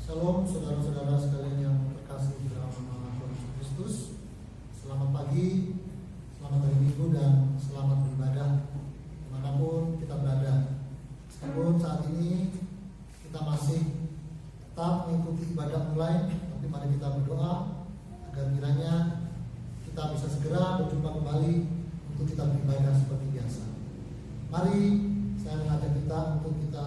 Shalom saudara-saudara sekalian yang terkasih di dalam nama Tuhan Yesus Kristus. Selamat pagi, selamat hari Minggu, dan selamat beribadah dimanapun kita berada. Meskipun saat ini kita masih tetap mengikuti ibadah online, tapi mari kita berdoa agar kiranya kita bisa segera berjumpa kembali untuk kita beribadah seperti biasa. Mari saya mengajak kita untuk kita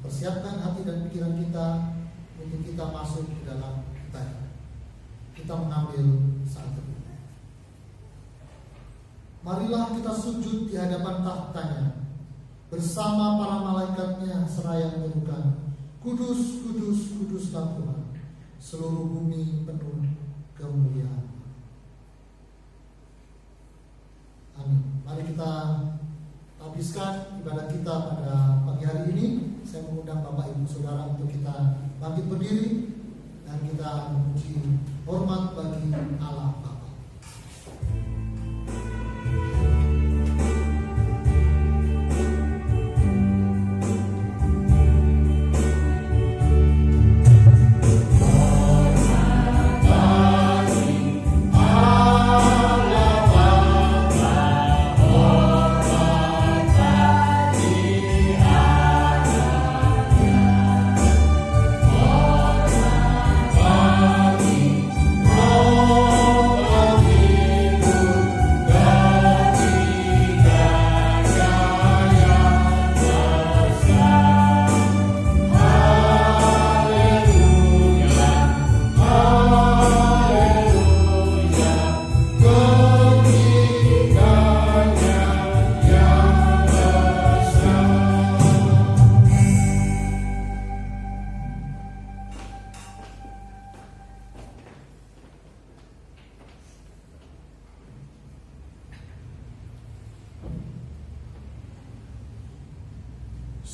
persiapkan hati dan pikiran kita untuk kita masuk ke dalam ibadah. Kita mengambil saat teduh. Marilah kita sujud di hadapan tahtanya bersama para malaikatnya seraya menyerukan, Kudus, kudus, kuduslah Tuhan, seluruh bumi penuh kemuliaan. Amin. Mari kita habiskan ibadah kita pada pagi hari ini. Saya mengundang Bapak Ibu Saudara untuk kita bangkit berdiri dan kita memuji hormat bagi Allah Bapa.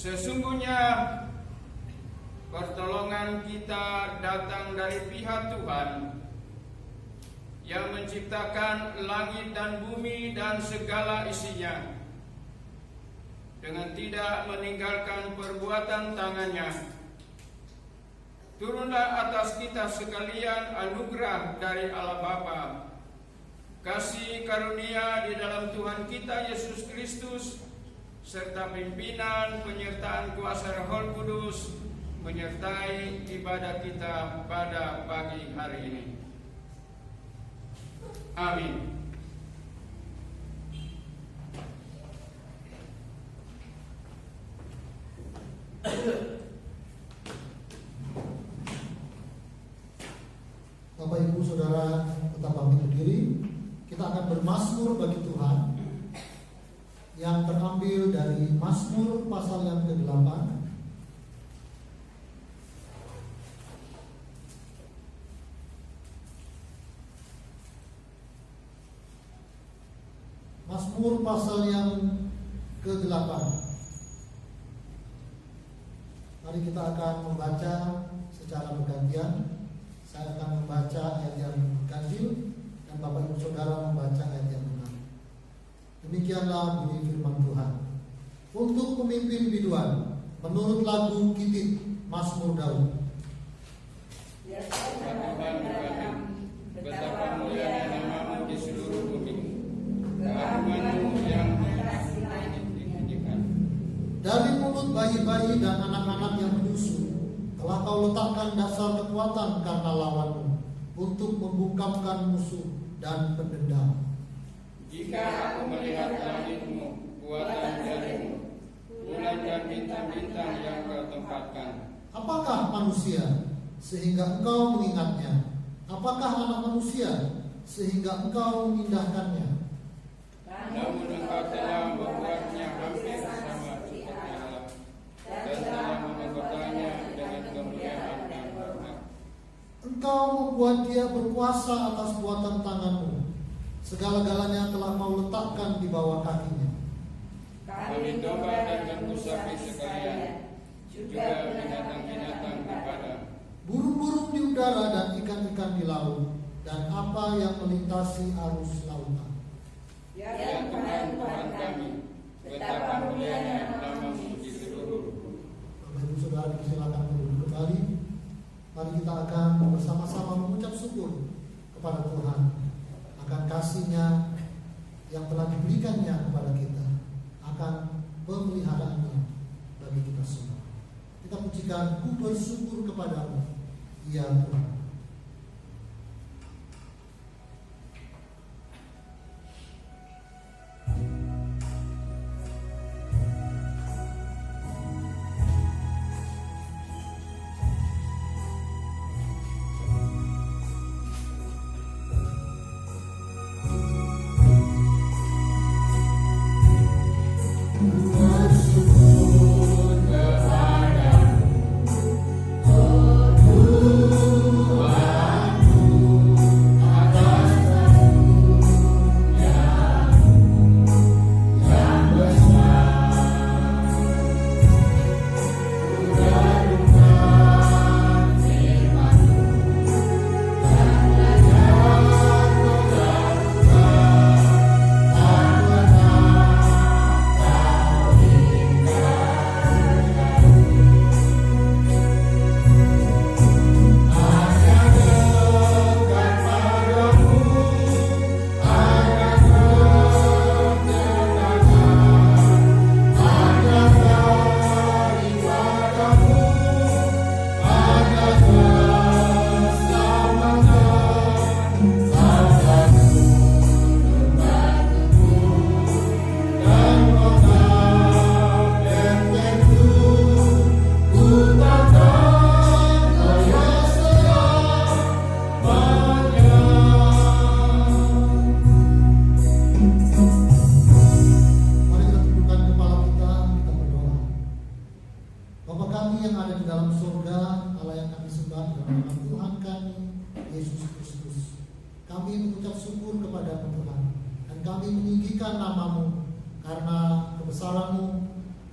Sesungguhnya pertolongan kita datang dari pihak Tuhan yang menciptakan langit dan bumi dan segala isinya, dengan tidak meninggalkan perbuatan tangannya. Turunlah atas kita sekalian anugerah dari Allah Bapa, kasih karunia di dalam Tuhan kita Yesus Kristus, serta pimpinan penyertaan kuasa Roh Kudus menyertai ibadah kita pada pagi hari ini. Amin. Bapak Ibu Saudara tetap bangkit berdiri. Kita akan bermazmur bagi Tuhan yang terambil dari Mazmur pasal yang ke-8. Mazmur pasal yang ke-8. Mari kita akan membaca secara bergantian. Saya akan membaca ayat yang ganjil dan Bapak Ibu Saudara membaca ayat yang genap. Demikianlah bunyi firman Tuhan. Untuk pemimpin biduan, menurut lagu Kitit Mazmur Daud. Ya Tuhan, betapa mulianya namamu di seluruh bumi, keagunganmu yang ditinggikan. Dari mulut bayi-bayi dan anak-anak yang menyusu, telah kau letakkan dasar kekuatan karena lawanmu, untuk membungkamkan musuh dan pendendam. Jika aku melihat langitmu, buatan jarimu, bulan dan bintang-bintang yang kau tempatkan. Apakah manusia sehingga engkau mengingatnya? Apakah anak manusia sehingga engkau memindahkannya? Namun engkau telah membuatnya hampir sama seperti Allah, dan telah memahkotanya dengan kemuliaan dan hormat. Engkau membuat dia berkuasa atas buatan tanganmu. Segala-galanya telah kau letakkan di bawah kakinya. Kami domba dan lembu sapi sekalian, juga binatang-binatang di padang, Burung-burung di udara dan ikan-ikan di laut, dan apa yang melintasi arus lautan. Ya Tuhan, Tuhan kami, betapa mulianya namamu di seluruh bumi. Bapak Ibu Saudara, silakan duduk kembali. Mari kita akan bersama-sama mengucap syukur kepada Tuhan akan kasih-Nya yang telah diberikannya kepada kita, akan pemeliharaannya bagi kita semua. Kita pujikan, ku bersyukur kepadamu, ya Tuhan.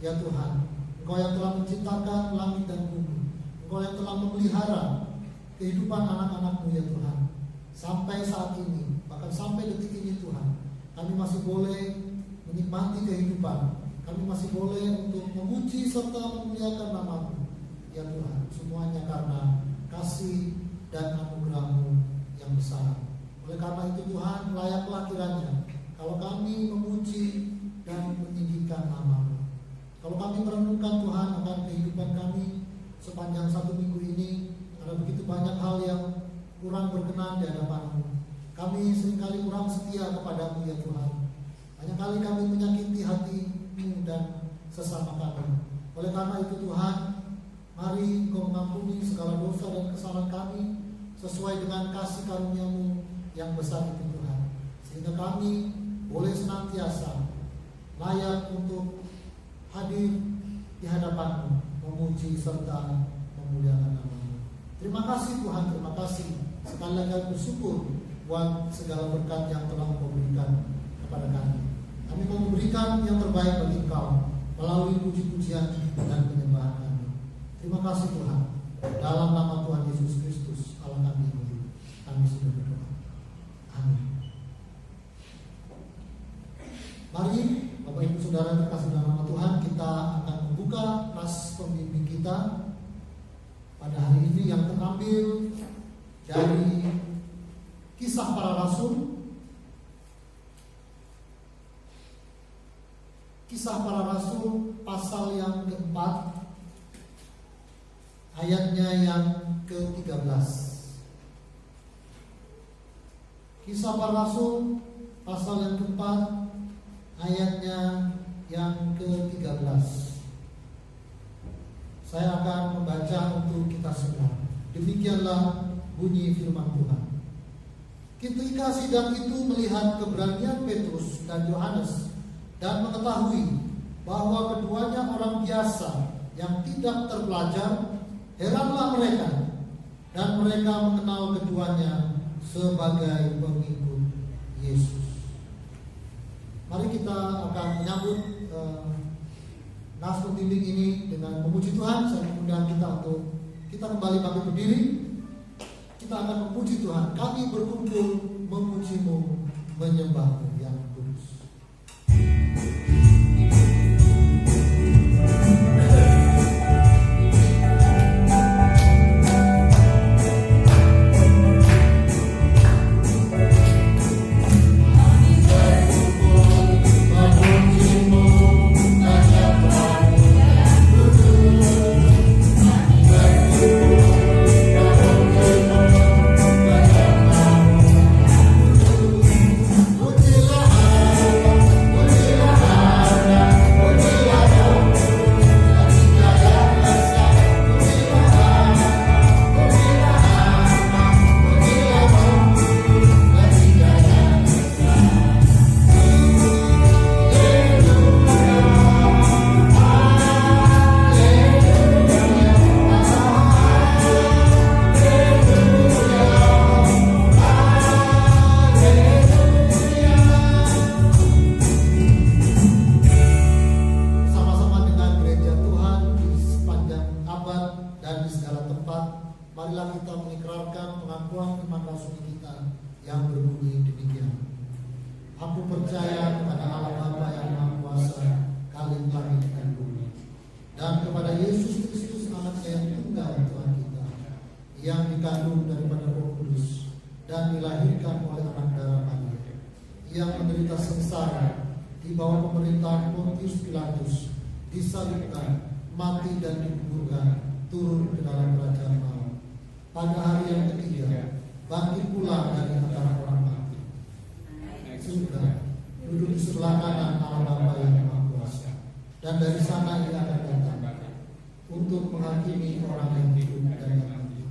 Ya Tuhan, Engkau yang telah menciptakan langit dan bumi, Engkau yang telah memelihara kehidupan anak-anak-Mu ya Tuhan. Sampai saat ini, bahkan sampai detik ini Tuhan, kami masih boleh menikmati kehidupan, kami masih boleh untuk memuji serta memuliakan nama-Mu ya Tuhan. Semuanya karena kasih dan anugerah-Mu yang besar. Oleh karena itu Tuhan, layaklah kiranya kalau kami memuji dan meninggikan nama-Mu. Kalau kami merenungkan Tuhan akan kehidupan kami sepanjang 1 minggu ini, ada begitu banyak hal yang kurang berkenan di hadapan-Mu. Kami seringkali kurang setia kepada-Mu ya Tuhan. Banyak kali kami menyakiti hati-Mu dan sesama kami. Oleh karena itu Tuhan, mari Engkau mengampuni segala dosa dan kesalahan kami sesuai dengan kasih karunia-Mu yang besar itu Tuhan. Sehingga kami boleh senantiasa layak untuk hadir di hadapan-Mu, memuji serta memuliakan nama-Mu. Terima kasih Tuhan, terima kasih. Sekali lagi kami bersyukur buat segala berkat yang telah Engkau berikan kepada kami. Kami mau memberikan yang terbaik bagi Engkau melalui puji-pujian dan penyembahan kami. Terima kasih Tuhan. Dalam nama Tuhan Yesus Kristus, Allah kami yang hidup, kami sudah berdoa. Amin. Mari Bapak Ibu Saudara terkasih dalam nama Tuhan, kita akan membuka nas pembimbing kita pada hari ini yang terambil dari Kisah Para Rasul. Kisah Para Rasul pasal yang keempat, ayatnya yang ke-13. Kisah Para Rasul pasal yang keempat, ayatnya yang ke-13. Saya akan membaca untuk kita semua. Demikianlah bunyi firman Tuhan. Ketika sidang itu melihat keberanian Petrus dan Yohanes dan mengetahui bahwa keduanya orang biasa yang tidak terpelajar, heranlah mereka, dan mereka mengenal keduanya sebagai pengikut Yesus. Mari kita akan menyambut nas pembimbing ini dengan memuji Tuhan. Saya mengundang kita untuk kita kembali bangkit berdiri. Kita akan memuji Tuhan. Kami berkumpul memuji-Mu, menyembah-Mu yang kudus. tempat, marilah kita mengikrarkan pengakuan iman rasuli kita yang berbunyi demikian. Aku percaya kepada Allah Bapa yang Maha Kuasa, Khalik langit dan bumi, dan kepada Yesus Kristus Anaknya yang tunggal Tuhan kita, yang dikandung daripada Roh Kudus dan dilahirkan oleh anak darah Maria, yang menderita sengsara di bawah pemerintahan Pontius Pilatus, disalibkan, mati dan dikuburkan, turun ke dalam kerajaan maut. Pada hari yang ketiga, bangkit pula dari antara orang mati. Sudah duduk di sebelah kanan Allah Bapa yang Maha Kuasa, dan dari sana Ia akan datang untuk menghakimi orang yang hidup dan yang mati.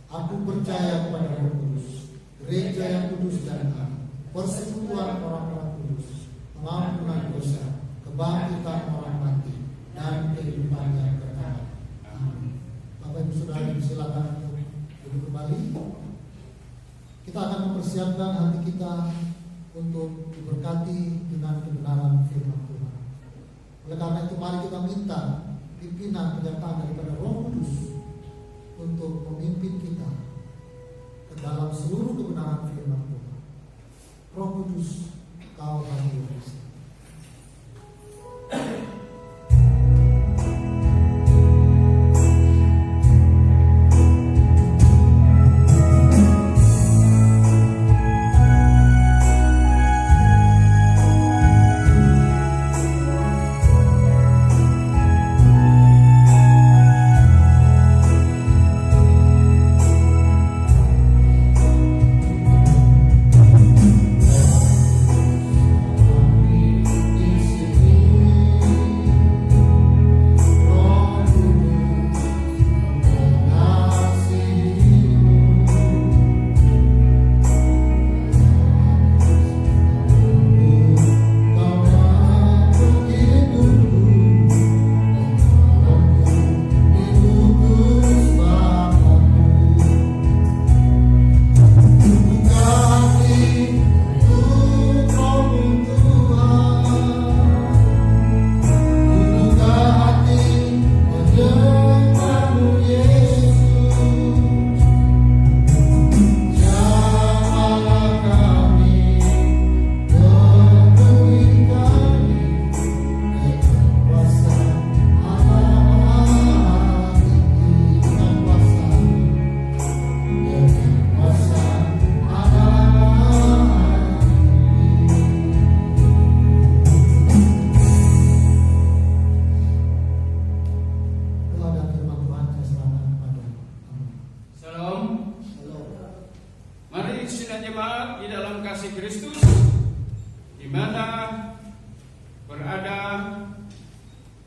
Aku percaya kepada Roh Kudus, gereja yang kudus dan am, persekutuan orang-orang kudus, pengampunan dosa, kebangkitan orang mati, dan kehidupan yang kekal. Amin. Bapak Ibu Saudara, silakan untuk duduk kembali. Kita akan mempersiapkan hati kita untuk diberkati dengan kebenaran firman Tuhan. Oleh karena itu, mari kita minta pimpinan penyertaan daripada Roh Kudus untuk memimpin kita ke dalam seluruh kebenaran firman Tuhan. Roh Kudus, Kau hadir di sini.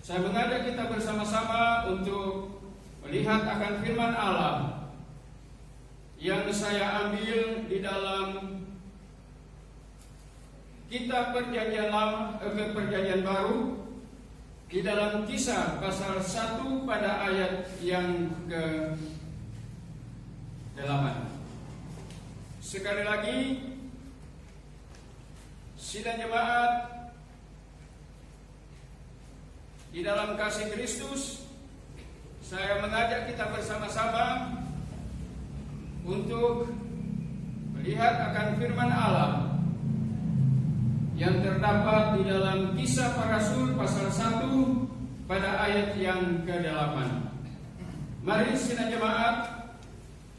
Saya mengajak kita bersama-sama untuk melihat akan firman Allah yang saya ambil di dalam kitab Perjanjian Lama, Perjanjian Baru, di dalam Kisah pasal 1 pada ayat yang ke-8. Sekali lagi, sidang jemaat di dalam kasih Kristus, saya mengajak kita bersama-sama untuk melihat akan firman Allah yang terdapat di dalam Kisah Para Rasul pasal 1 pada ayat yang ke-8. Mari sidang jemaat,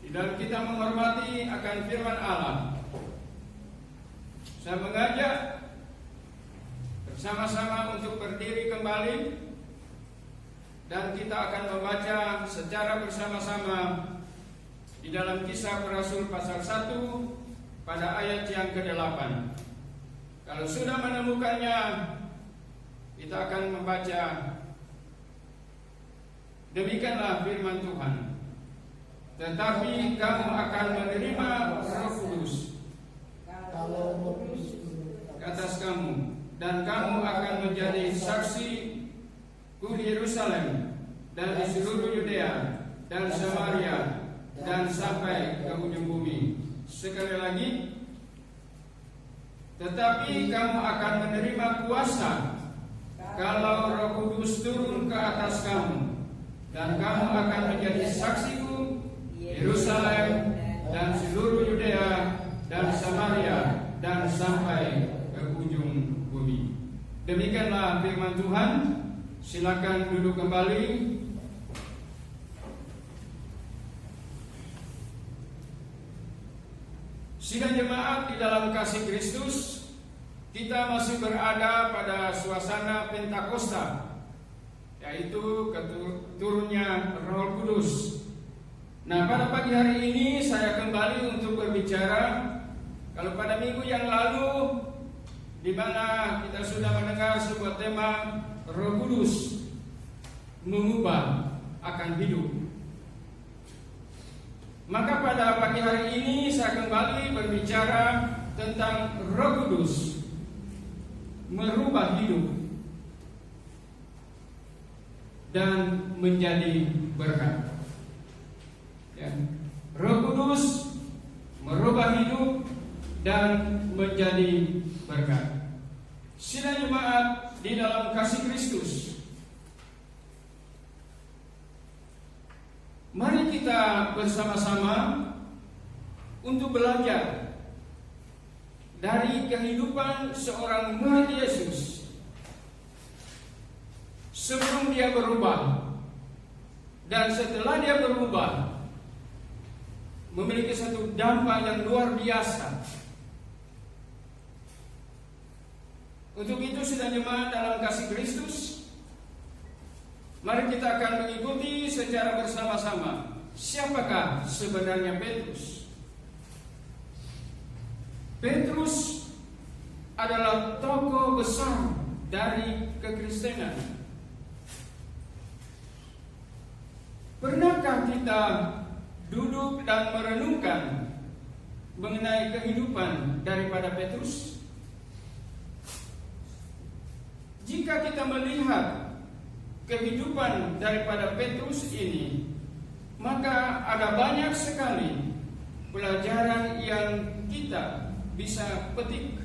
di dalam kita menghormati akan firman Allah, saya mengajak bersama-sama untuk berdiri kembali, dan kita akan membaca secara bersama-sama di dalam Kisah Para Rasul pasal 1 pada ayat yang ke-8. Kalau sudah menemukannya, kita akan membaca. Demikianlah firman Tuhan. Tetapi kamu akan menerima Roh Kudus ke atas kamu, dan kamu akan menjadi saksi di Yerusalem dan di seluruh Yudea dan Samaria dan sampai ke ujung bumi. Sekali lagi, tetapi kamu akan menerima kuasa kalau Roh Kudus turun ke atas kamu, dan kamu akan menjadi saksiku Demikianlah firman Tuhan. Silakan duduk kembali. Sidang jemaat di dalam kasih Kristus, kita masih berada pada suasana Pentakosta, yaitu turunnya Roh Kudus. Nah, pada pagi hari ini saya kembali untuk berbicara. Kalau pada minggu yang lalu, di mana kita sudah mendengar sebuah tema Roh Kudus mengubah akan hidup. Maka pada pagi hari ini saya kembali berbicara tentang Roh Kudus merubah hidup dan menjadi berkat. Ya. Roh Kudus merubah hidup dan menjadi berkat. Sidang jemaat di dalam kasih Kristus, mari kita bersama-sama untuk belajar dari kehidupan seorang murid Yesus sebelum dia berubah dan setelah dia berubah, memiliki satu dampak yang luar biasa. Untuk itu, sidang jemaat dalam kasih Kristus, mari kita akan mengikuti secara bersama-sama siapakah sebenarnya Petrus. Petrus adalah tokoh besar dari kekristenan. Pernahkah kita duduk dan merenungkan mengenai kehidupan daripada Petrus? Jika kita melihat kehidupan daripada Petrus ini, maka ada banyak sekali pelajaran yang kita bisa petik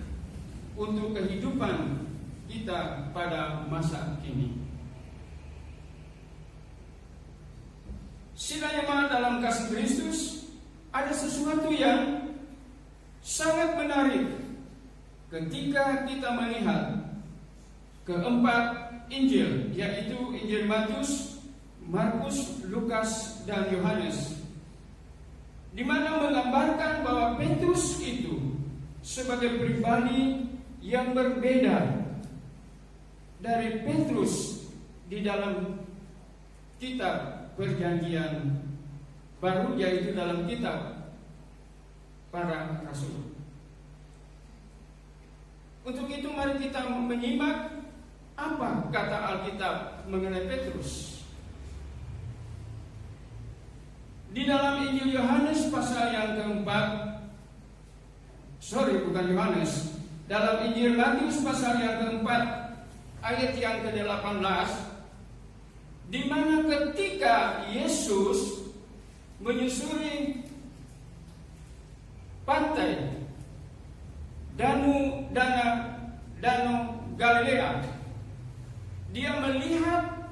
untuk kehidupan kita pada masa kini. Sidang jemaat dalam kasih Kristus, ada sesuatu yang sangat menarik ketika kita melihat keempat Injil, yaitu Injil Matius, Markus, Lukas, dan Yohanes, di mana menggambarkan bahwa Petrus itu sebagai pribadi yang berbeda dari Petrus di dalam kitab Perjanjian Baru, yaitu dalam kitab para rasul. Untuk itu mari kita menyimak apa kata Alkitab mengenai Petrus. Di dalam Injil Yohanes pasal yang bukan Yohanes, dalam Injil Matius pasal yang keempat ayat yang ke-18, di mana ketika Yesus menyusuri pantai Danau Galilea, dia melihat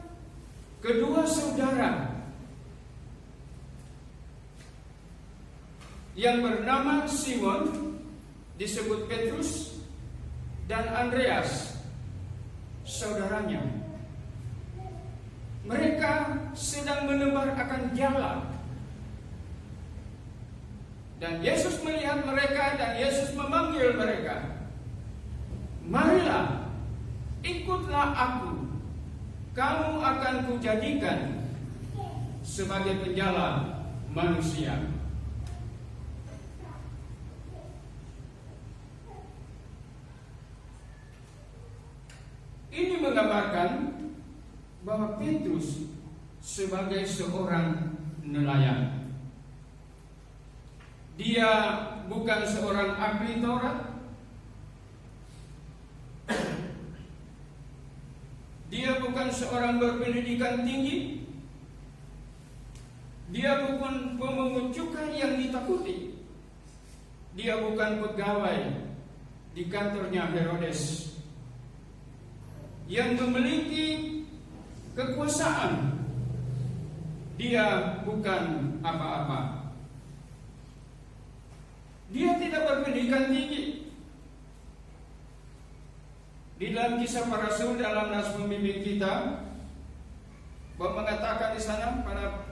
kedua saudara yang bernama Simon, disebut Petrus, dan Andreas, saudaranya. Mereka sedang menebar akan jala. Dan Yesus melihat mereka dan Yesus memanggil mereka, "Marilah, ikutlah aku. Kamu akan kujadikan sebagai penjala manusia." Ini menggambarkan bahwa Petrus sebagai seorang nelayan. Dia bukan seorang ahli Taurat. Dia bukan seorang berpendidikan tinggi. Dia bukan pemungut cukai yang ditakuti. Dia bukan pegawai di kantornya Herodes yang memiliki kekuasaan. Dia bukan apa-apa. Dia tidak berpendidikan tinggi. Di dalam Kisah Para Rasul dalam nas pembimbing kita mengatakan di sana pada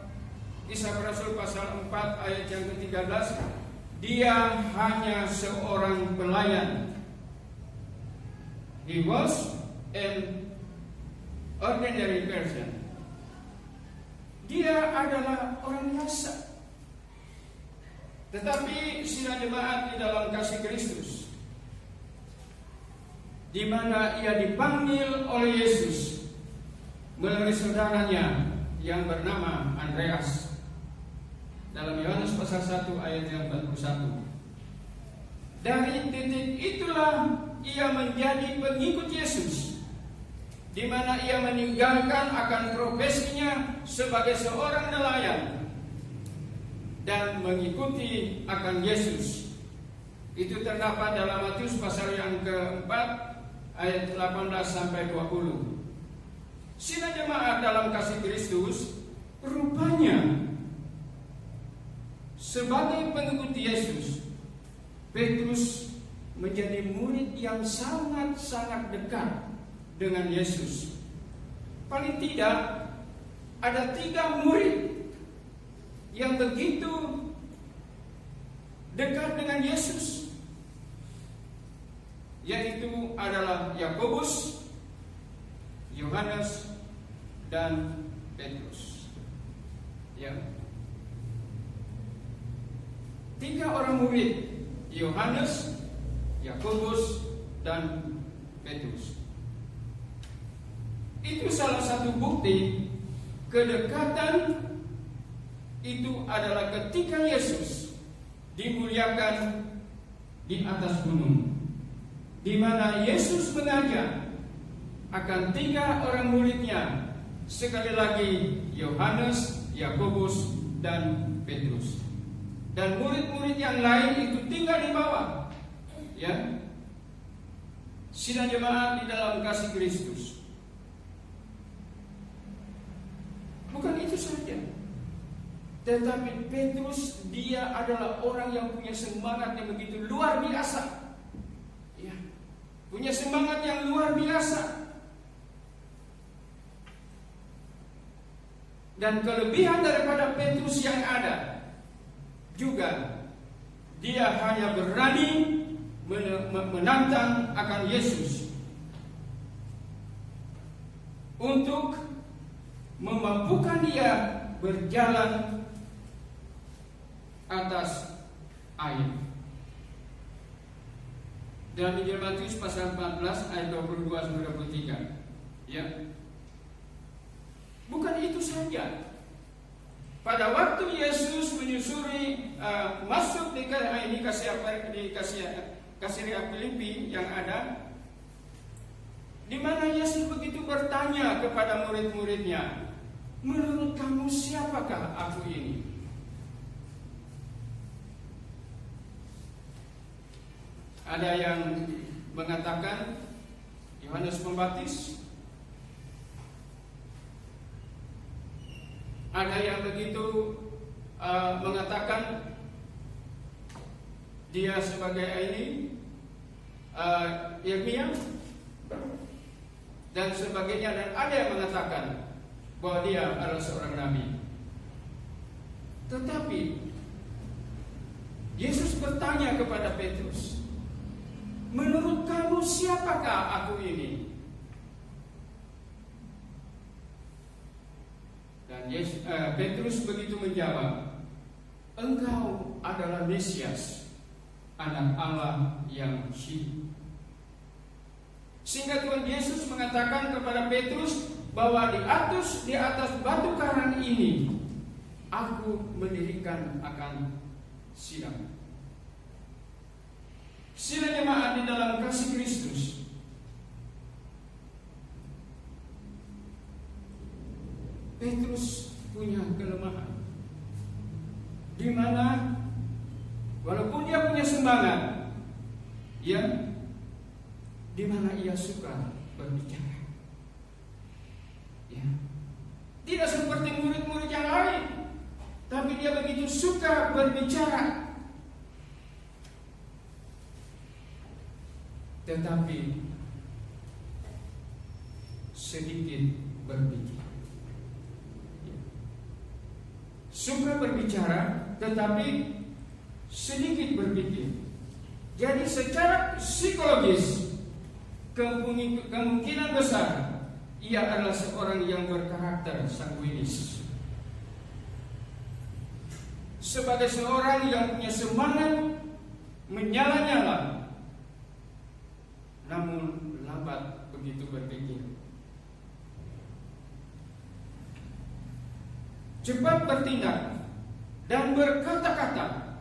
Kisah Para Rasul pasal 4 ayat yang ke-13, dia hanya seorang pelayan. He was an ordinary person. Dia adalah orang biasa. Tetapi sidang jemaat di dalam kasih Kristus, di mana ia dipanggil oleh Yesus melalui saudaranya yang bernama Andreas. Dalam Yohanes pasal 1 ayat yang 41. Dari titik itulah ia menjadi pengikut Yesus, di mana ia meninggalkan akan profesinya sebagai seorang nelayan dan mengikuti akan Yesus. Itu terdapat dalam Matius pasal yang keempat ayat 18 sampai 20. Sidang jemaat dalam kasih Kristus, rupanya sebagai pengikut Yesus, Petrus menjadi murid yang sangat-sangat dekat dengan Yesus. Paling tidak ada 3 murid yang begitu dekat dengan Yesus, yaitu adalah Yakobus, Yohanes, dan Petrus. Ya. 3 orang murid, Yohanes, Yakobus, dan Petrus. Itu salah satu bukti kedekatan itu adalah ketika Yesus dimuliakan di atas gunung, di mana Yesus mengajar akan 3 orang muridnya, sekali lagi Yohanes, Yakobus, dan Petrus. Dan murid-murid yang lain itu tinggal di bawah. Ya. Sidang jemaat di dalam kasih Kristus. Bukan itu saja, tetapi Petrus, dia adalah orang yang punya semangat yang begitu luar biasa. Ya. Punya semangat yang luar biasa. Dan kelebihan daripada Petrus yang ada juga, dia hanya berani menantang akan Yesus untuk memampukan dia berjalan atas air. Dalam Injil Matius pasal 14 ayat 22 sampai 23. Ya. Bukan itu saja. Pada waktu Yesus menyusuri masuk di Kaisarea Filipi yang ada, di mana Yesus begitu bertanya kepada murid-muridnya, menurut kamu siapakah aku ini? Ada yang mengatakan Yohanes Pembaptis. Ada yang begitu mengatakan dia sebagai ini Yeremia dan sebagainya, dan ada yang mengatakan bahwa dia adalah seorang nabi. Tetapi Yesus bertanya kepada Petrus, menurut kamu siapakah aku ini? Dan Petrus begitu menjawab, engkau adalah Mesias, anak Allah yang hidup. Sehingga Tuhan Yesus mengatakan kepada Petrus bahwa di atas batu karang ini aku mendirikan akan sidang. Sidang jemaat di dalam kasih Kristus. Petrus punya kelemahan, di mana walaupun dia punya semangat, ya, di mana ia suka berbicara, ya, tidak seperti murid-murid yang lain, tapi dia begitu suka berbicara. Tetapi sedikit berpikir. Suka berbicara tetapi sedikit berpikir. Jadi secara psikologis kemungkinan besar ia adalah seorang yang berkarakter sanguinis. Sebagai seorang yang punya semangat menyala-nyala, namun lambat begitu berpikir. Cepat bertindak dan berkata-kata,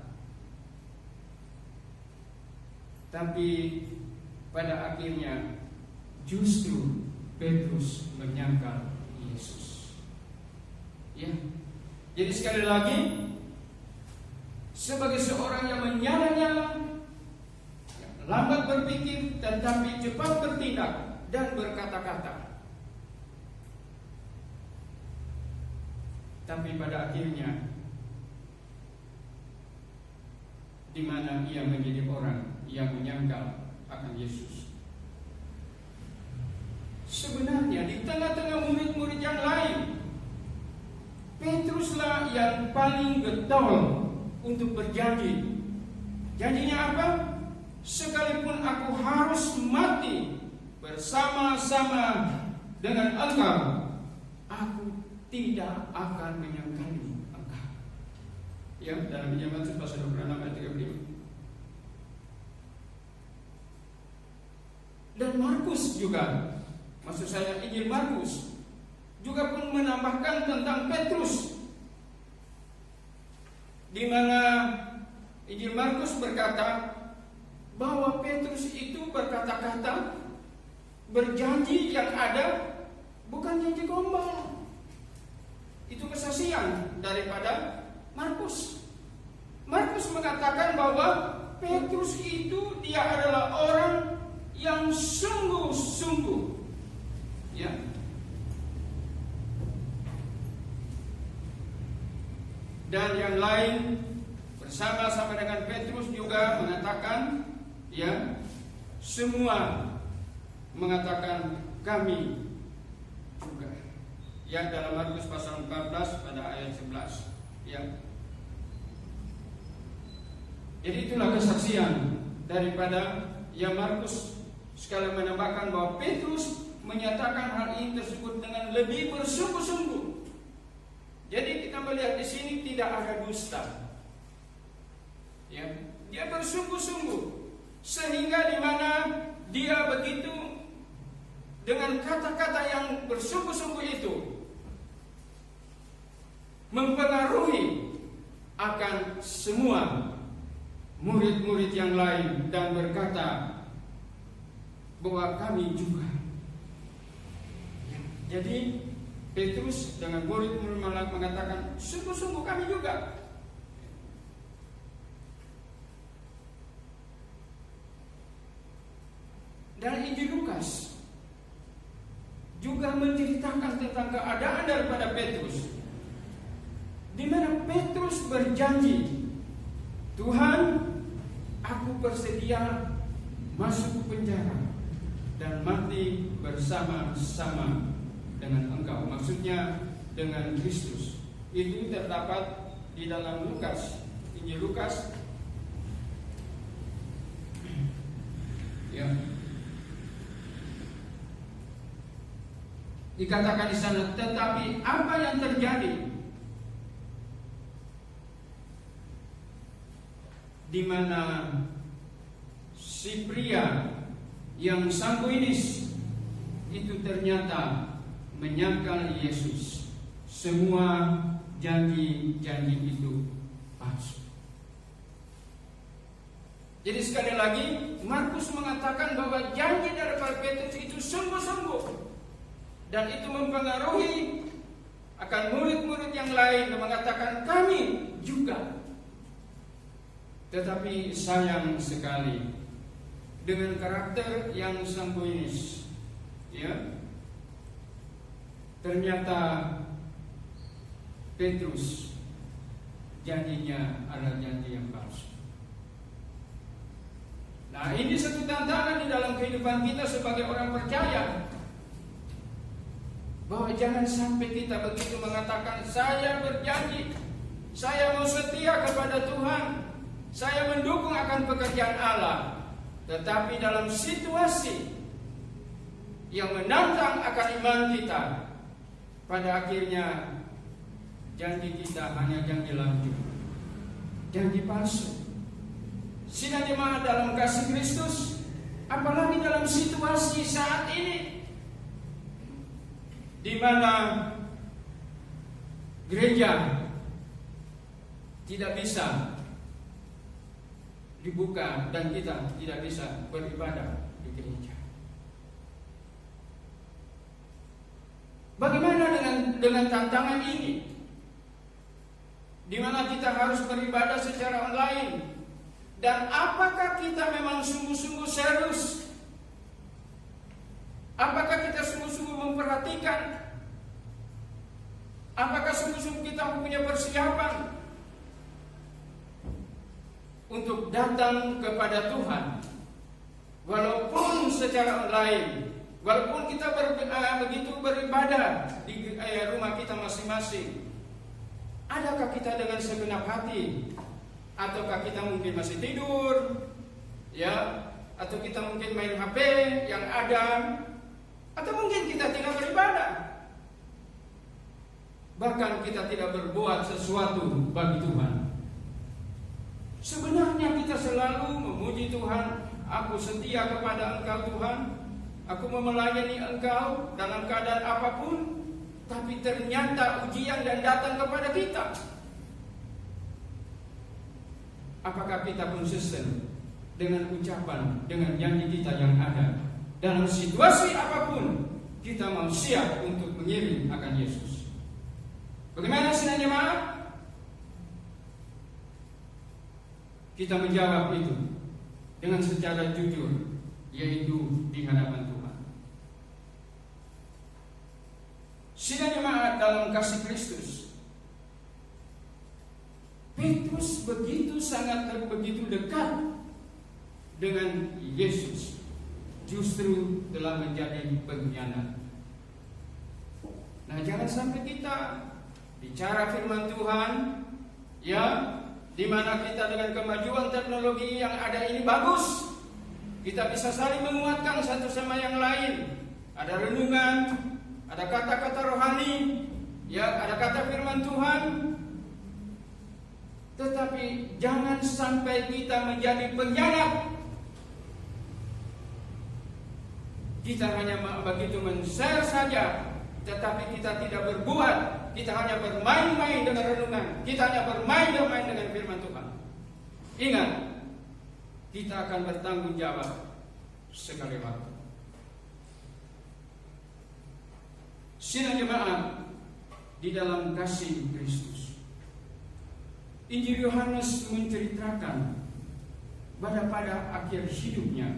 tapi pada akhirnya justru Petrus menyangkal Yesus. Ya, jadi sekali lagi, sebagai seorang yang menyala-nyala, lambat berpikir, tetapi cepat bertindak dan berkata-kata, tapi pada akhirnya di mana ia menjadi orang yang menyangkal akan Yesus. Sebenarnya di tengah-tengah murid-murid yang lain, Petruslah yang paling getol untuk berjanji. Janjinya apa? Sekalipun aku harus mati bersama-sama dengan engkau, aku tidak akan menyangkali engkau. Ya, dalam Injil Matius pasal 26 ayat 35. Dan Markus juga, maksud saya Injil Markus juga pun menambahkan tentang Petrus, di mana Injil Markus berkata bahwa Petrus itu berkata-kata, berjanji yang ada bukan janji gombal. Itu kesaksian daripada Markus. Markus mengatakan bahwa Petrus itu dia adalah orang yang sungguh-sungguh, ya. Dan yang lain bersama-sama dengan Petrus juga mengatakan, ya, semua mengatakan kami juga. Ya, dalam Markus pasal 14 pada ayat 11, ya. Jadi itulah kesaksian daripada yang Markus sekali menambahkan bahwa Petrus menyatakan hal ini tersebut dengan lebih bersungguh-sungguh. Jadi kita melihat di sini tidak ada dusta. Ya, dia bersungguh-sungguh sehingga di mana dia begitu dengan kata-kata yang bersungguh-sungguh itu mempengaruhi akan semua murid-murid yang lain dan berkata bahwa kami juga. Ya, jadi Petrus dengan murid-murid mengatakan sungguh-sungguh kami juga. Dan Injil Lukas juga menceritakan tentang keadaan daripada Petrus, di mana Petrus berjanji, Tuhan, aku bersedia masuk ke penjara dan mati bersama-sama dengan engkau. Maksudnya dengan Kristus. Itu terdapat di dalam Lukas, Injil Lukas, ya. Dikatakan di sana, tetapi apa yang terjadi? Di mana si pria yang sanguinis itu ternyata menyangkal Yesus. Semua janji-janji itu palsu. Jadi sekali lagi Markus mengatakan bahwa janji daripada Petrus itu sungguh-sungguh, dan itu mempengaruhi akan murid-murid yang lain yang mengatakan kami juga. Tetapi sayang sekali dengan karakter yang sanguinis, ya, ternyata Petrus janjinya adalah janji yang palsu. Nah, ini satu tantangan di dalam kehidupan kita sebagai orang percaya. Bahwa jangan sampai kita begitu mengatakan, saya berjanji, saya mau setia kepada Tuhan, saya mendukung akan pekerjaan Allah. Tetapi dalam situasi yang menantang akan iman kita, pada akhirnya janji kita hanya janji lanjut, janji palsu. Sidang jemaat dalam kasih Kristus, apalagi dalam situasi saat ini, di mana gereja tidak bisa dibuka dan kita tidak bisa beribadah di gereja. Bagaimana dengan tantangan ini, di mana kita harus beribadah secara online? Dan apakah kita memang sungguh-sungguh serius? Apakah kita sungguh-sungguh memperhatikan? Apakah sungguh-sungguh kita punya persiapan untuk datang kepada Tuhan? Walaupun secara online, walaupun kita begitu beribadah di rumah kita masing-masing, adakah kita dengan segenap hati? Ataukah kita mungkin masih tidur, ya? Atau kita mungkin main HP yang ada, atau mungkin kita tidak beribadah, bahkan kita tidak berbuat sesuatu bagi Tuhan. Sebenarnya kita selalu memuji Tuhan. Aku setia kepada Engkau Tuhan, aku mau melayani Engkau dalam keadaan apapun. Tapi ternyata ujian dan datang kepada kita. Apakah kita konsisten dengan ucapan, dengan janji kita yang ada? Dalam situasi apapun, kita mau siap untuk mengiring akan Yesus. Bagaimana sidang jemaat? Kita menjawab itu dengan secara jujur, yaitu di hadapan Tuhan. Sidang jemaat dalam kasih Kristus, Petrus begitu sangat dan begitu dekat dengan Yesus, justru telah menjadi pengkhianat. Nah, jangan sampai kita bicara firman Tuhan, ya, di mana kita dengan kemajuan teknologi yang ada ini bagus, kita bisa saling menguatkan satu sama yang lain. Ada renungan, ada kata-kata rohani, ya, ada kata firman Tuhan. Tetapi jangan sampai kita menjadi pengkhianat. Kita hanya begitu men-share saja, tetapi kita tidak berbuat. Kita hanya bermain-main dengan renungan, kita hanya bermain-main dengan firman Tuhan. Ingat, kita akan bertanggung jawab sekali waktu. Sidang jemaat di dalam kasih Kristus, Injil Yohanes menceritakan pada akhir hidupnya,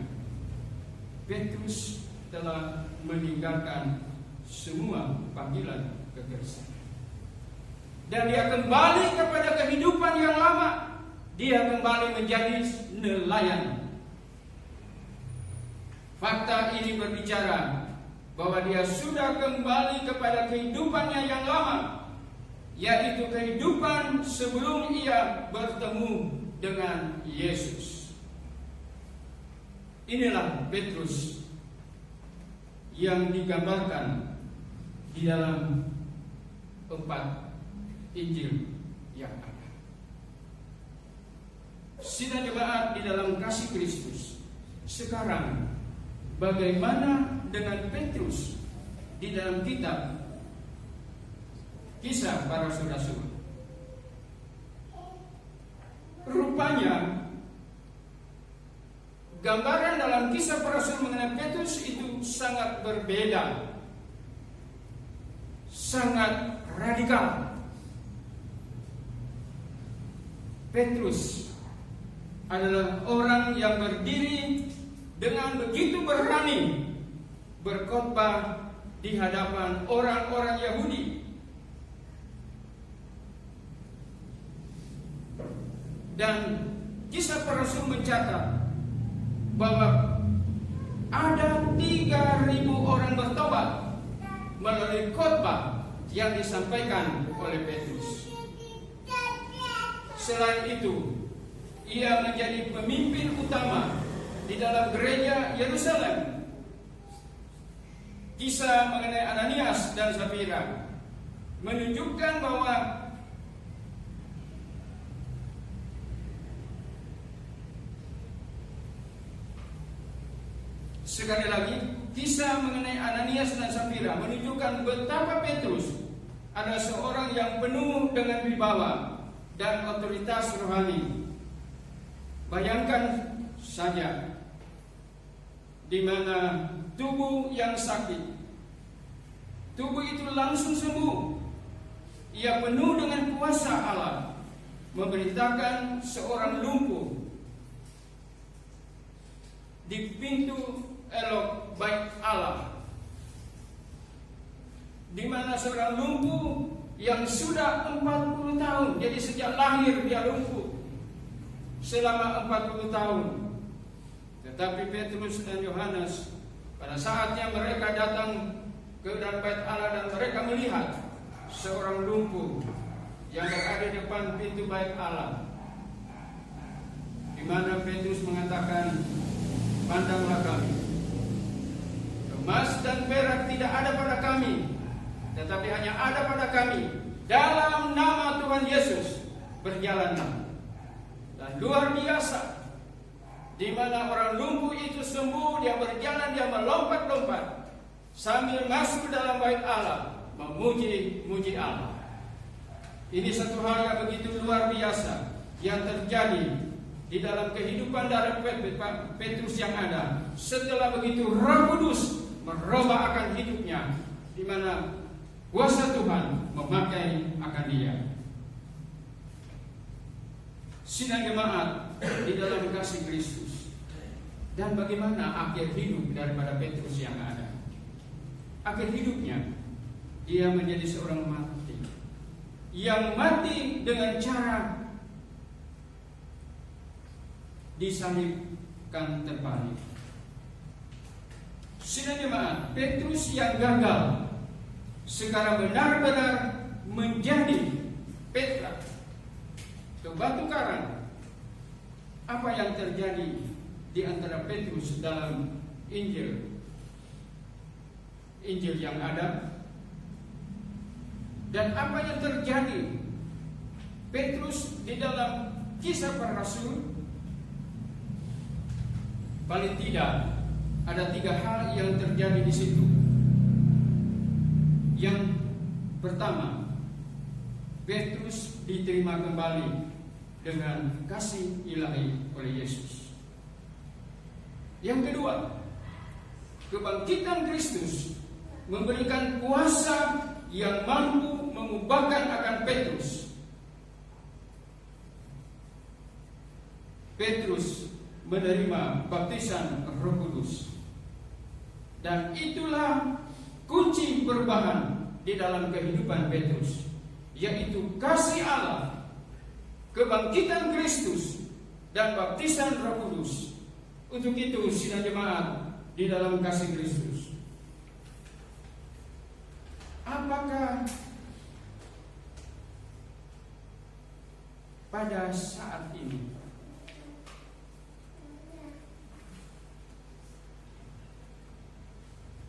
Petrus telah meninggalkan semua panggilan kekristenan. Dan dia kembali kepada kehidupan yang lama. Dia kembali menjadi nelayan. Fakta ini berbicara bahwa dia sudah kembali kepada kehidupannya yang lama, yaitu kehidupan sebelum ia bertemu dengan Yesus. Inilah Petrus yang digambarkan di dalam 4 Injil yang ada. Sidang jemaat di dalam kasih Kristus, sekarang bagaimana dengan Petrus di dalam kitab Kisah Para Rasul? Rupanya gambaran dalam Kisah Para Rasul mengenai Petrus itu sangat berbeda, sangat radikal. Petrus adalah orang yang berdiri dengan begitu berani berkhotbah di hadapan orang-orang Yahudi. Dan Kisah Para Rasul mencatat bahwa ada 3.000 orang bertobat melalui khotbah yang disampaikan oleh Petrus. Selain itu, ia menjadi pemimpin utama di dalam gereja Yerusalem. Kisah mengenai Ananias dan Safira menunjukkan bahwa sekali lagi, kisah mengenai Ananias dan Safira menunjukkan betapa Petrus adalah seorang yang penuh dengan wibawa dan otoritas rohani. Bayangkan saja di mana tubuh yang sakit, tubuh itu langsung sembuh. Ia penuh dengan kuasa Allah, memberitakan seorang lumpuh di pintu elok bait Allah, di mana seorang lumpuh yang sudah 40 tahun, jadi sejak lahir dia lumpuh selama 40 tahun. Tetapi Petrus dan Yohanes pada saatnya mereka datang ke dalam bait Allah dan mereka melihat seorang lumpuh yang berada di depan pintu bait Allah, di mana Petrus mengatakan, "Pandanglah kami. Emas dan perak tidak ada pada kami, tetapi hanya ada pada kami. Dalam nama Tuhan Yesus berjalanlah." Dan luar biasa, di mana orang lumpuh itu sembuh, dia berjalan, dia melompat-lompat sambil masuk dalam bait Allah, memuji Allah. Ini satu hal yang begitu luar biasa yang terjadi di dalam kehidupan dari Petrus yang ada setelah begitu Roh Kudus merubah akan hidupnya, di mana kuasa Tuhan memakai akan dia. Sidang jemaat di dalam kasih Kristus, dan bagaimana akhir hidup daripada Petrus yang ada? Akhir hidupnya dia menjadi seorang mati, yang mati dengan cara disalibkan terbalik. Sidang jemaat, Petrus yang gagal sekarang benar-benar menjadi Petra, batu karang. Apa yang terjadi di antara Petrus dalam Injil yang ada, dan apa yang terjadi Petrus di dalam Kisah Para Rasul? Paling tidak ada 3 hal yang terjadi di situ. Yang pertama, Petrus diterima kembali dengan kasih ilahi oleh Yesus. Yang kedua, kebangkitan Kristus memberikan kuasa yang mampu mengubahkan akan Petrus. Petrus menerima baptisan Roh Kudus, dan itulah kunci perubahan di dalam kehidupan Petrus, yaitu kasih Allah, kebangkitan Kristus, dan baptisan Roh Kudus. Untuk itu, sidang jemaat di dalam kasih Kristus, apakah pada saat ini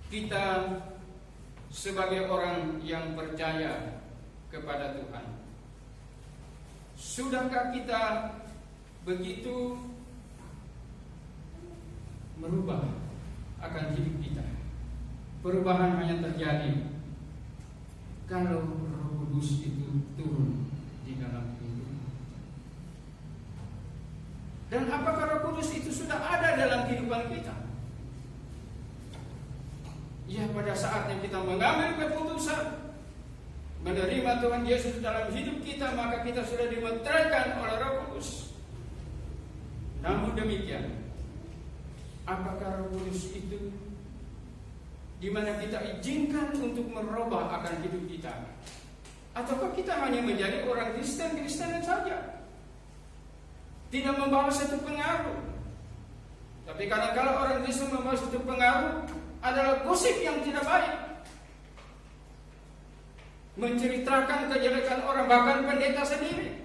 kita sebagai orang yang percaya kepada Tuhan, sudahkah kita begitu merubah akan hidup kita? Perubahan hanya terjadi kalau Roh Kudus itu turun di dalam hidup. Dan apakah Roh Kudus itu sudah ada dalam kehidupan kita? Ya, pada saatnya kita mengambil keputusan menerima Tuhan Yesus dalam hidup kita, maka kita sudah dimeteraikan oleh Roh Kudus. Namun demikian, apakah Roh Kudus itu di mana kita izinkan untuk merubah akan hidup kita, ataukah kita hanya menjadi orang Kristen saja, tidak membawa satu pengaruh? Tapi kadang-kadang orang Kristen membawa satu pengaruh adalah gosip yang tidak baik. menceritakan kejelekan orang, bahkan pendeta sendiri.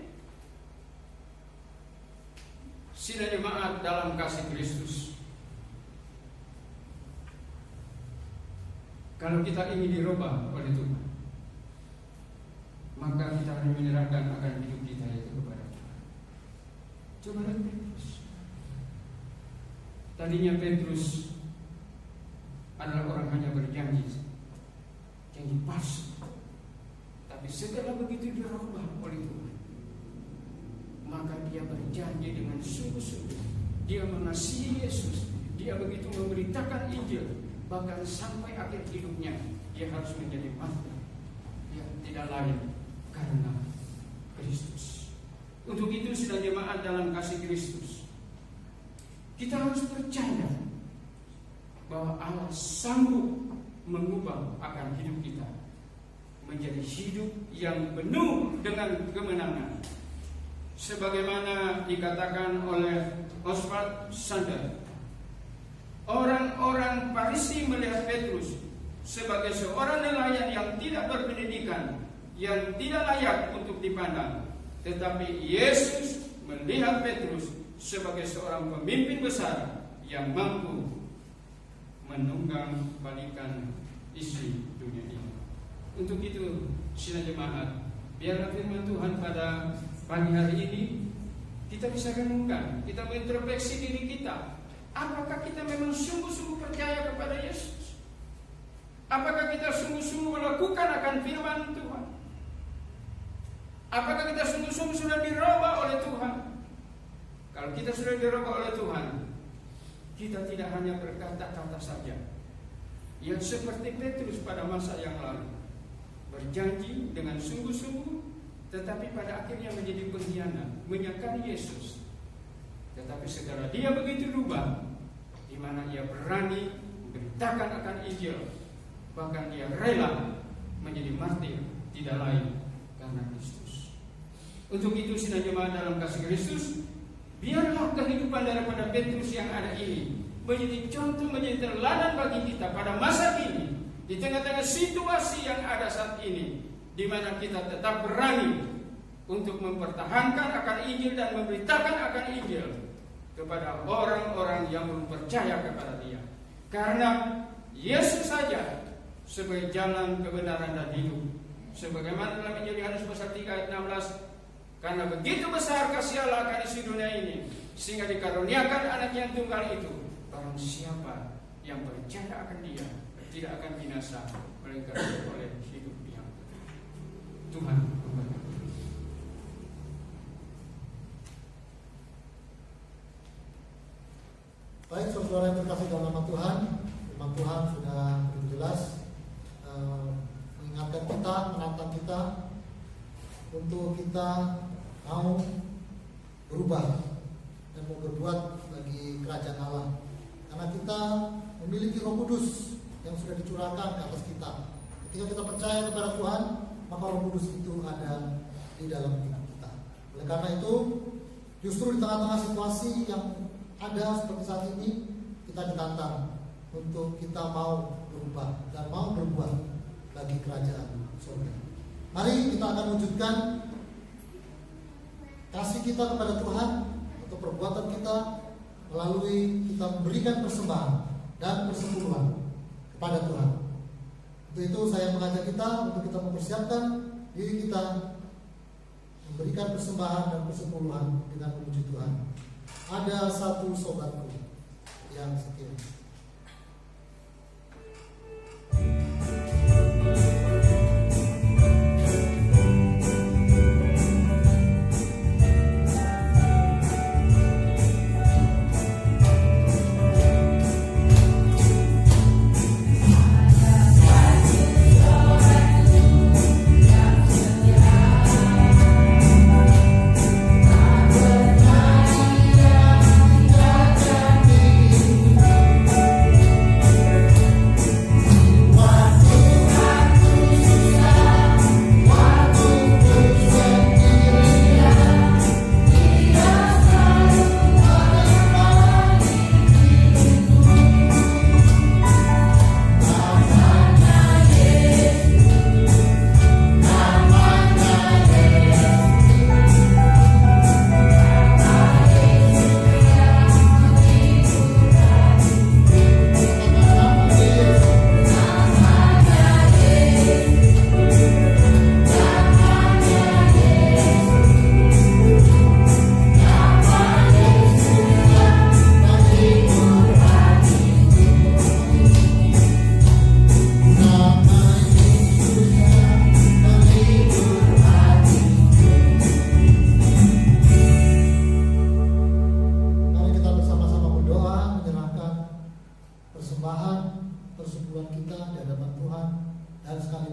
Sidang jemaat dalam kasih Kristus, kalau kita ingin dirubah oleh Tuhan, maka kita harus menyerahkan akan hidup kita itu kepada Tuhan. Coba lihat Petrus. Tadinya Petrus adalah orang hanya berjanji, janji palsu. Tapi setelah begitu dirubah oleh Tuhan, maka dia berjanji dengan sungguh-sungguh. Dia mengasihi Yesus. Dia begitu memberitakan Injil. Bahkan sampai akhir hidupnya dia harus menjadi martir. Dia tidak lain karena Kristus. Untuk itu sidang jemaat dalam kasih Kristus, kita harus percaya bahwa Allah sanggup mengubah akan hidup kita menjadi hidup yang penuh dengan kemenangan. Sebagaimana dikatakan oleh Oswald Sander, orang-orang Farisi melihat Petrus sebagai seorang nelayan yang tidak berpendidikan, yang tidak layak untuk dipandang. Tetapi Yesus melihat Petrus sebagai seorang pemimpin besar yang mampu menunggang balikan isi dunia ini. Untuk itu, sidang jemaat, biarlah firman Tuhan pada pagi hari ini kita bisa renungkan, kita mengintrospeksi diri kita. Apakah kita memang sungguh-sungguh percaya kepada Yesus? Apakah kita sungguh-sungguh melakukan akan firman Tuhan? Apakah kita sungguh-sungguh sudah dirubah oleh Tuhan? Kalau kita sudah dirubah oleh Tuhan, kita tidak hanya berkata-kata saja, yang seperti Petrus pada masa yang lalu, berjanji dengan sungguh-sungguh, tetapi pada akhirnya menjadi pengkhianat, menyangkal Yesus. Tetapi setelah dia begitu berubah, di mana ia berani memberitakan akan Injil, bahkan dia rela menjadi martir, tidak lain karena Kristus. Untuk itu sidang jemaat dalam kasih Kristus, biarlah kehidupan daripada Petrus yang ada ini menjadi contoh, menjadi teladan bagi kita pada masa kini, di tengah-tengah situasi yang ada saat ini, di mana kita tetap berani untuk mempertahankan akan Injil dan memberitakan akan Injil kepada orang-orang yang belum percaya kepada Dia. Karena Yesus saja sebagai jalan kebenaran dan hidup. Sebagaimana dalam Injil Yohanes pasal 3 ayat 16, karena begitu besar kasih Allah akan isi dunia ini, sehingga dikaruniakan anak yang tunggal itu, barang siapa yang percaya akan Dia tidak akan binasa, melainkan oleh hidup yang Tuhan memberkati. Baik, saudara yang terkasih dalam nama Tuhan, firman Tuhan sudah begitu jelas mengingatkan kita, menantang kita untuk kita mau berubah dan mau berbuat bagi kerajaan Allah. Karena kita memiliki Roh Kudus yang sudah dicurahkan ke atas kita. Ketika kita percaya kepada Tuhan, maka Roh Kudus itu ada di dalam hidup kita. Oleh karena itu, justru di tengah-tengah situasi yang ada seperti saat ini, kita ditantang untuk kita mau berubah dan mau berbuat bagi kerajaan surga. Mari kita akan wujudkan kasih kita kepada Tuhan untuk perbuatan kita melalui kita memberikan persembahan dan persepuluhan kepada Tuhan. Untuk itu saya mengajak kita untuk kita mempersiapkan diri kita memberikan persembahan dan persepuluhan dengan memuji Tuhan. Ada satu sobatku yang setia. Ada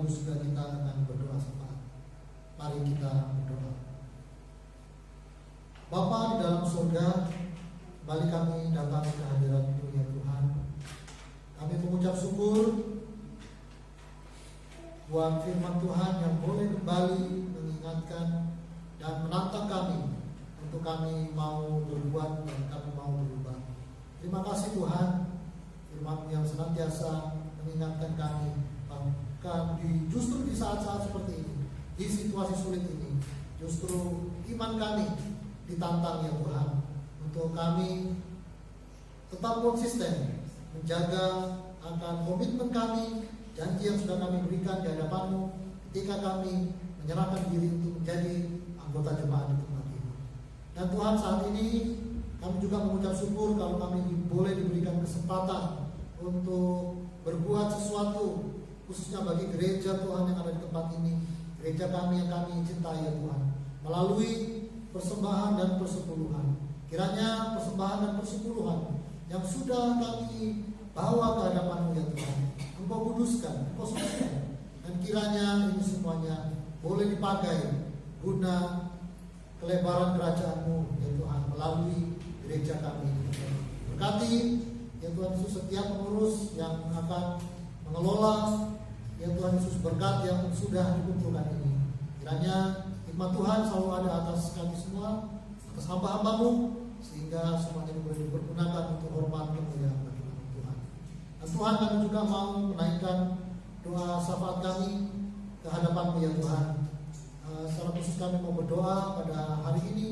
itu sudah kita akan berdoa sama. Mari kita berdoa. Bapa di dalam surga, kembali kami datang ke hadirat-Mu ya Tuhan. Kami mengucap syukur buat firman Tuhan yang boleh kembali mengingatkan dan menantang kami untuk kami mau berbuat dan kami mau berubah. Terima kasih Tuhan, firman-Mu yang senantiasa mengingatkan kami, bahkan justru di saat-saat seperti ini, di situasi sulit ini, justru iman kami ditantang ya Tuhan, untuk kami tetap konsisten menjaga akan komitmen kami, janji yang sudah kami berikan di hadapan-Mu ketika kami menyerahkan diri untuk menjadi anggota jemaat di tempat ini. Dan Tuhan, saat ini kami juga mengucap syukur kalau kami boleh diberikan kesempatan untuk berbuat sesuatu, khususnya bagi gereja Tuhan yang ada di tempat ini, gereja kami yang kami cintai ya Tuhan, melalui persembahan dan persepuluhan. Kiranya persembahan dan persepuluhan yang sudah kami bawa ke hadapan-Mu ya Tuhan, Engkau kuduskan, Engkau sucikan, dan kiranya ini semuanya boleh dipakai guna kelebaran kerajaan-Mu ya Tuhan, melalui gereja kami. Berkati ya Tuhan Yesus setiap pengurus yang akan mengelola ya Tuhan Yesus, berkat yang sudah dikumpulkan ini. Kiranya hikmat Tuhan selalu ada atas kami semua, atas hamba-hamba-Mu, sehingga semuanya boleh dipergunakan untuk hormat kemuliaan bagi nama Tuhan. Dan Tuhan, kami juga mau menaikkan doa syafaat kami ke hadapan-Mu ya Tuhan. Secara khusus kami mau berdoa pada hari ini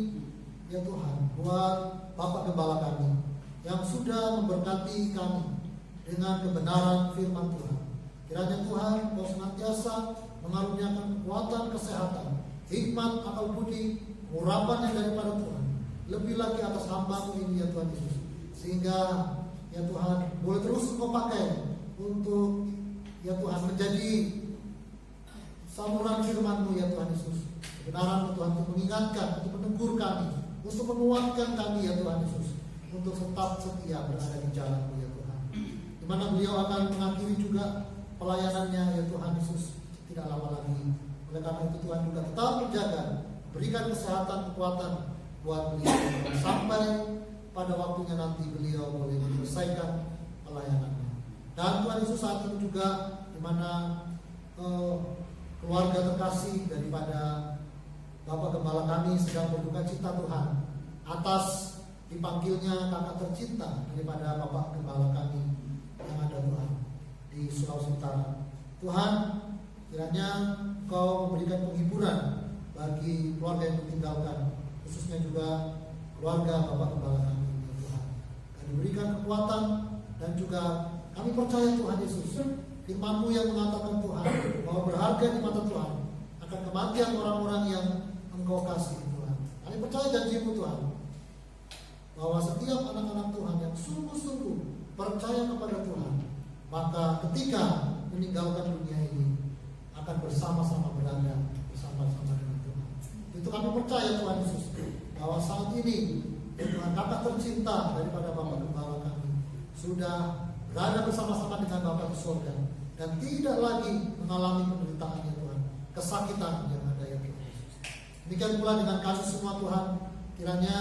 ya Tuhan, buat Bapak Gembala kami yang sudah memberkati kami dengan kebenaran firman Tuhan. Kiranya Tuhan, Kau senantiasa mengaruniakan kekuatan, kesehatan, hikmat, akal budi, urapan yang daripada Tuhan, lebih lagi atas hamba-Mu ini ya Tuhan Yesus, sehingga ya Tuhan boleh terus Engkau pakai untuk ya Tuhan menjadi saluran firman-Mu ya Tuhan Yesus, kebenaran Tuhan, untuk mengingatkan, untuk menegur kami, untuk menguatkan kami ya Tuhan Yesus, untuk tetap setia berada di jalan-Mu ya Tuhan, di mana beliau akan mengakhiri juga pelayanannya ya Tuhan Yesus tidak lama lagi. Oleh karena itu Tuhan juga tetap menjaga, berikan kesehatan, kekuatan buat beliau sampai pada waktunya nanti beliau boleh menyelesaikan pelayanannya. Dan Tuhan Yesus saat ini juga di mana keluarga terkasih daripada Bapak Gembala kami sedang berduka cita Tuhan atas dipanggilnya kakak tercinta daripada Bapak Gembala kami yang ada Tuhan di Sulawesi Utara. Tuhan, kiranya Kau memberikan penghiburan bagi keluarga yang ditinggalkan, khususnya juga keluarga Bapak Gembala kami ya Tuhan. Dan diberikan kekuatan, dan juga kami percaya Tuhan Yesus, firman-Mu yang mengatakan Tuhan bahwa berharga di mata Tuhan akan kematian orang-orang yang Engkau kasih Tuhan. Kami percaya janji-Mu Tuhan, bahwa setiap anak-anak Tuhan yang sungguh-sungguh percaya kepada Tuhan, maka ketika meninggalkan dunia ini akan bersama-sama berada bersama-sama dengan Tuhan. Itu kami percaya Tuhan Yesus, bahwa saat ini Tuhan kakak tercinta daripada Bapak Gembala kami sudah berada bersama-sama dengan Bapak di surga, dan tidak lagi mengalami penderitaan ya Tuhan, kesakitan yang ada ya Tuhan Yesus. Demikian pula dengan kami semua Tuhan, kiranya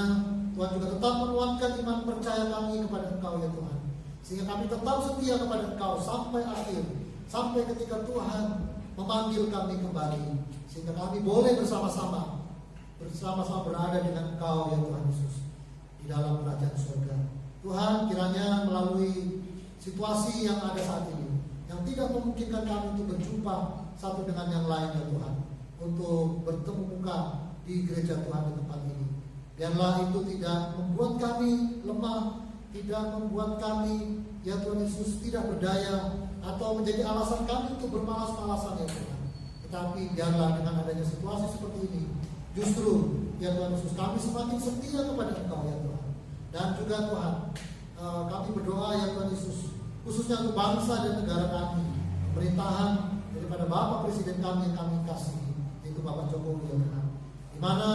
Tuhan juga tetap menguatkan iman percaya kami kepada Engkau ya Tuhan, sehingga kami tetap setia kepada Engkau sampai akhir, sampai ketika Tuhan memanggil kami kembali, sehingga kami boleh bersama-sama berada dengan Engkau ya Tuhan Yesus di dalam kerajaan surga. Tuhan, kiranya melalui situasi yang ada saat ini, yang tidak memungkinkan kami untuk berjumpa satu dengan yang lain ya Tuhan, untuk bertemu muka di gereja Tuhan di tempat ini, biarlah itu tidak membuat kami lemah, tidak membuat kami ya Tuhan Yesus tidak berdaya, atau menjadi alasan kami untuk bermalas-malasan ya Tuhan. Tetapi biarlah dengan adanya situasi seperti ini, justru ya Tuhan Yesus, kami semakin setia kepada Engkau ya Tuhan. Dan juga Tuhan, kami berdoa ya Tuhan Yesus, khususnya untuk bangsa dan negara kami, pemerintahan daripada Bapak Presiden kami yang kami kasihi, yaitu Bapak Jokowi ya Tuhan, di mana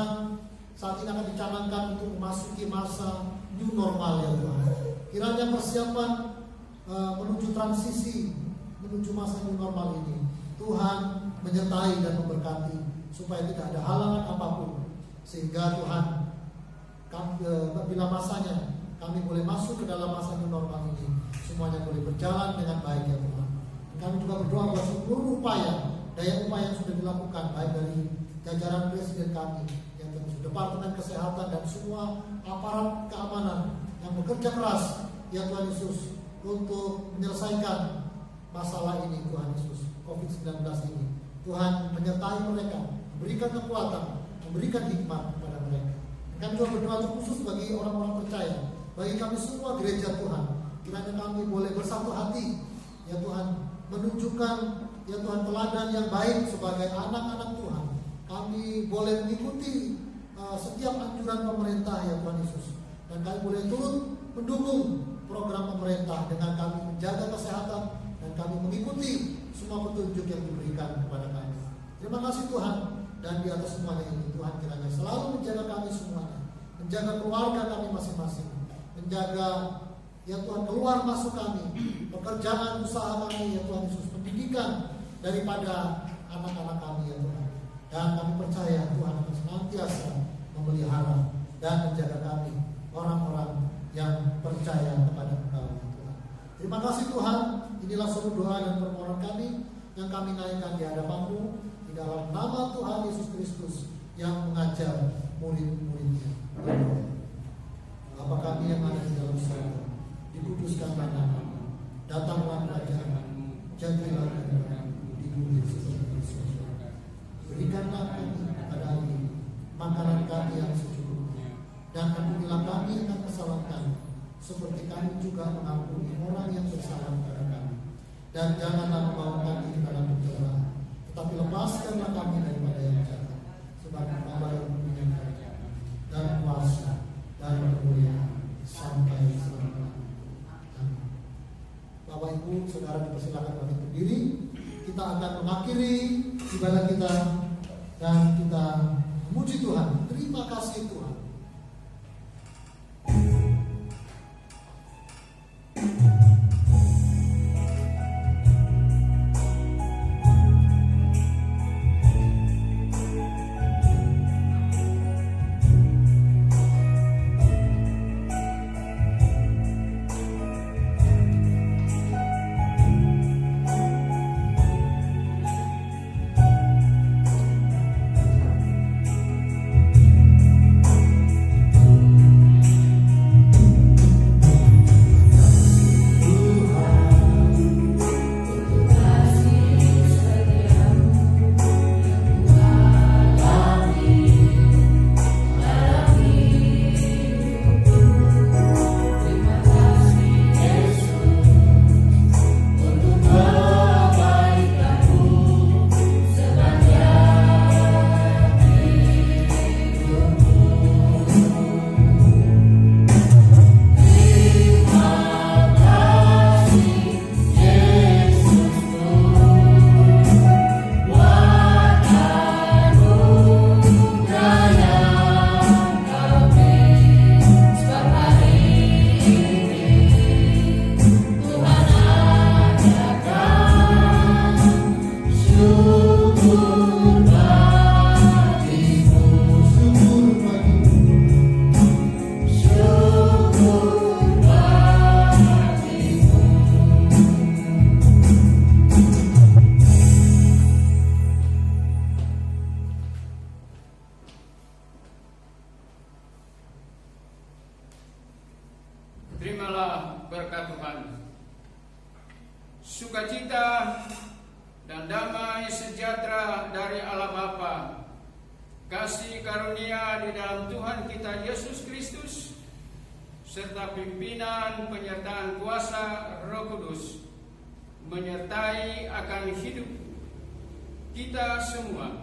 saat ini akan dicanangkan untuk memasuki masa new normal ya Tuhan. Kiranya persiapan menuju transisi, menuju masa new normal ini Tuhan menyertai dan memberkati supaya tidak ada halangan apapun, sehingga Tuhan bila masanya kami boleh masuk ke dalam masa new normal ini, semuanya boleh berjalan dengan baik ya Tuhan. Kami juga berdoa bahwa seluruh daya upaya yang sudah dilakukan baik dari jajaran Presiden kami, yang termasuk Departemen Kesehatan dan semua aparat keamanan yang bekerja keras ya Tuhan Yesus untuk menyelesaikan masalah ini Tuhan Yesus, COVID-19 ini. Tuhan menyertai mereka, memberikan kekuatan, memberikan hikmat kepada mereka. Kami juga berdoa khusus bagi orang-orang percaya, bagi kami semua gereja Tuhan, kiranya kami boleh bersatu hati ya Tuhan, menunjukkan ya Tuhan teladan yang baik sebagai anak-anak Tuhan. Kami boleh mengikuti setiap anjuran pemerintah ya Tuhan Yesus, dan kami boleh turut mendukung program pemerintah dengan kami menjaga kesehatan dan kami mengikuti semua petunjuk yang diberikan kepada kami. Terima kasih Tuhan, dan di atas semuanya ini Tuhan kiranya selalu menjaga kami semuanya, menjaga keluarga kami masing-masing, menjaga ya Tuhan keluar masuk kami, pekerjaan usaha kami ya Tuhan Yesus, pendidikan daripada anak-anak kami ya Tuhan. Dan kami percaya Tuhan akan senantiasa memelihara dan menjaga kami, orang-orang yang percaya kepada Engkau ya Tuhan. Terima kasih Tuhan, inilah seluruh doa dan permohonan kami yang kami naikkan di hadapan-Mu di dalam nama Tuhan Yesus Kristus yang mengajar murid-muridnya. Bapa kami yang ada di dalam surga, dikuduskanlah nama-Mu, datanglah kerajaan-Mu, jadilah kehendak-Mu di bumi seperti di surga. Berikanlah kami pada hari ini makanan kami yang secukupnya, dan ampunilah kami akan kesalahan kami, seperti kami juga mengampuni orang yang bersalah kepada kami. Dan janganlah membawa kami ke dalam pencobaan, tetapi lepaskanlah kami daripada yang jahat, sebab Engkau yang mempunyai kerajaan dan kuasa dan kemuliaan sampai selama-lamanya. Amin. Bapak Ibu, saudara dipersilakan bangkit berdiri. Kita akan mengakhiri ibadah kita dan kita memuji Tuhan. Terima kasih Tuhan. Terimalah berkat Tuhan. Sukacita dan damai sejahtera dari Allah Bapa, kasih karunia di dalam Tuhan kita Yesus Kristus, serta pimpinan penyertaan kuasa Roh Kudus menyertai akan hidup kita semua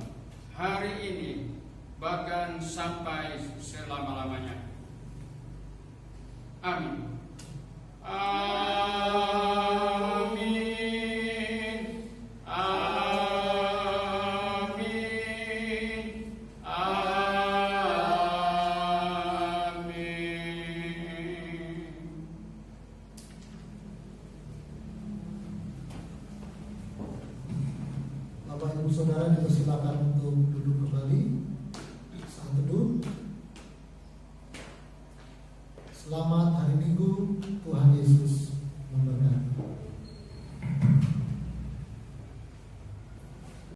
hari ini, bahkan sampai selama-lamanya. Amin. Amin. Amin. Amin. saudara dipersilakan untuk duduk kembali saat teduh. Selamat hari Minggu, Tuhan Yesus